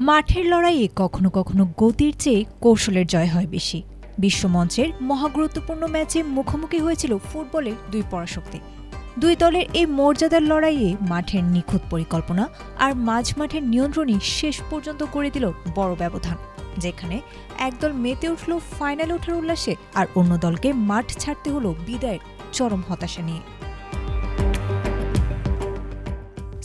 মাঠের লড়াইয়ে কখনো কখনো গতির চেয়ে কৌশলের জয় হয় বেশি। বিশ্বমঞ্চের মহাগুরুত্বপূর্ণ ম্যাচে মুখোমুখি হয়েছিল ফুটবলের দুই পরাশক্তি। দুই দলের এই মর্যাদার লড়াইয়ে মাঠের নিখুঁত পরিকল্পনা আর মাঝ মাঠের নিয়ন্ত্রণই শেষ পর্যন্ত করে দিল বড় ব্যবধান, যেখানে একদল মেতে উঠল ফাইনালে ওঠার উল্লাসে আর অন্য দলকে মাঠ ছাড়তে হলো বিদায়ের চরম হতাশা নিয়ে।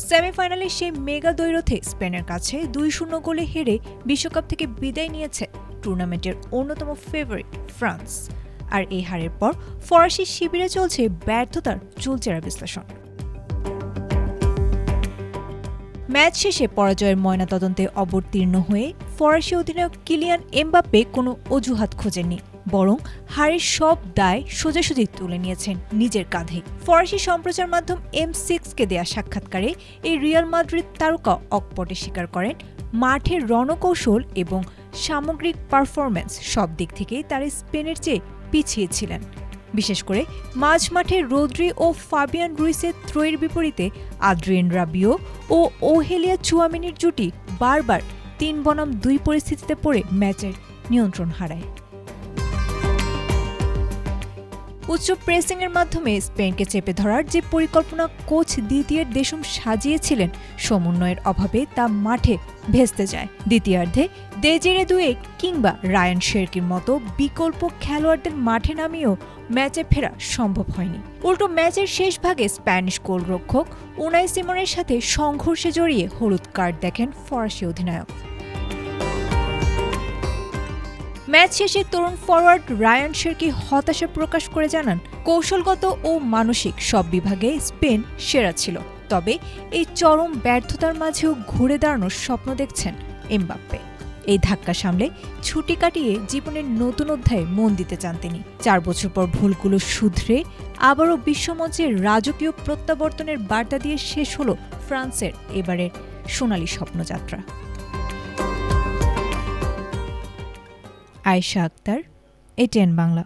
সেমিফাইনালে সেই মেগা দ্বৈরথে স্পেনের কাছে 2-0 গোলে হেরে বিশ্বকাপ থেকে বিদায় নিয়েছে টুর্নামেন্টের অন্যতম ফেভারিট ফ্রান্স। আর এই হারের পর ফরাসি শিবিরে চলছে ব্যর্থতার চুলচেরা বিশ্লেষণ। ম্যাচ শেষে পরাজয়ের ময়নাতদন্তে অবতীর্ণ হয়ে ফরাসি অধিনায়ক কিলিয়ান এমবাপ্পে কোনো অজুহাত খোঁজেননি, বরং হারের সব দায় সোজাসুজি তুলে নিয়েছেন নিজের কাঁধে। ফরাসি সম্প্রচার মাধ্যম M6-কে দেয়া সাক্ষাৎকারে এই রিয়াল মাদ্রিদ তারকা অকপটে স্বীকার করেন, মাঠের রণকৌশল এবং সামগ্রিক পারফরম্যান্স সব দিক থেকেই তারা স্পেনের চেয়ে পিছিয়ে ছিলেন। বিশেষ করে মাঝ মাঠে রোদ্রি ও ফাবিয়ান রুইসের ত্রয়ীর বিপরীতে আদ্রিয়েন রাবিও ও ওহেলিয়া চুয়ামেনির জুটি বারবার 3-2 পরিস্থিতিতে পড়ে ম্যাচের নিয়ন্ত্রণ হারায়। উচ্চ প্রেসিংয়ের মাধ্যমে স্পেনকে চেপে ধরার যে পরিকল্পনা কোচ দিদিয়ের দেশম সাজিয়েছিলেন, সমন্বয়ের অভাবে তা মাঠে ভেস্তে যায়। দ্বিতীয়ার্ধে দেজেরে দুয়ে কিংবা রায়ান শেরকির মতো বিকল্প খেলোয়াড়দের মাঠে নামিয়েও ম্যাচে ফেরা সম্ভব হয়নি। উল্টো ম্যাচের শেষ ভাগে স্প্যানিশ গোলরক্ষক উনাই সিমনের সাথে সংঘর্ষে জড়িয়ে হলুদ কার্ড দেখেন ফরাসি অধিনায়ক। ম্যাচ শেষে তরুণ ফরওয়ার্ড রায়ান শেরকি হতাশা প্রকাশ করে জানান, কৌশলগত ও মানসিক সব বিভাগে স্পেন সেরা ছিল, তবে এই চরম ব্যর্থতার মাঝেও ঘুরে দাঁড়ানোর স্বপ্ন দেখছেন এমবাপ্পে। এই ধাক্কা সামলে ছুটি কাটিয়ে জীবনের নতুন অধ্যায়ে মন দিতে চান তিনি। 4 বছর পর ভুলগুলো শুধরে আবারও বিশ্বমঞ্চে রাজকীয় প্রত্যাবর্তনের বার্তা দিয়ে শেষ হলো ফ্রান্সের এবারের সোনালী স্বপ্নযাত্রা। আয়েশা আক্তার, ATN বাংলা।